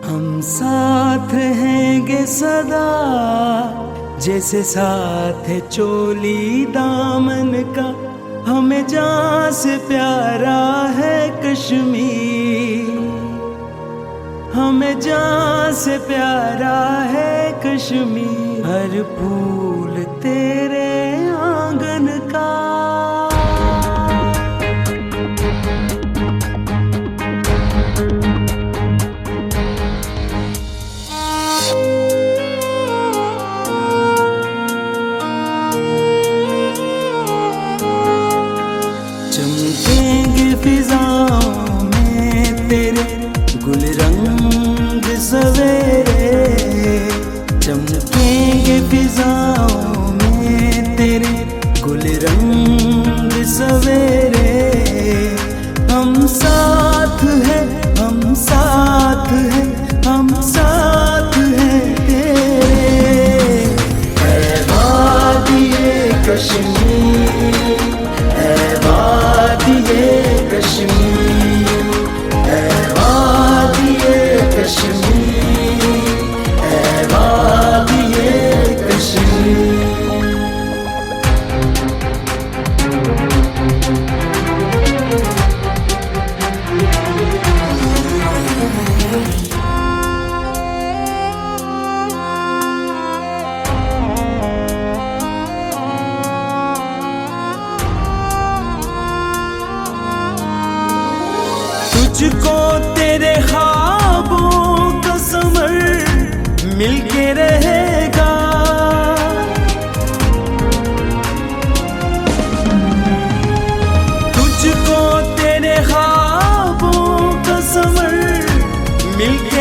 हम साथ रहेंगे सदा, जैसे साथ है चोली दामन का। हमें जान से प्यारा है कश्मीर, हमें जान से प्यारा है कश्मीर। हर फूल तेरे आंगन का। चमकेंगे फिजाओं में तेरे गुलरंग सवेरे, चमकेंगे फिजाओं में तेरे गुलरंग सवेरे। हम साथ हैं, हम साथ हैं, हम साथ हैं तेरे। ऐ वादिए कश्मीर, ऐ वादिए कश्मीर, ऐ वादिए कश्मीर, ऐ वादिए कश्मीर। तुझको तेरे ख्वाबों का समर मिलके रहेगा। तुझको तेरे ख्वाबों का समर मिलके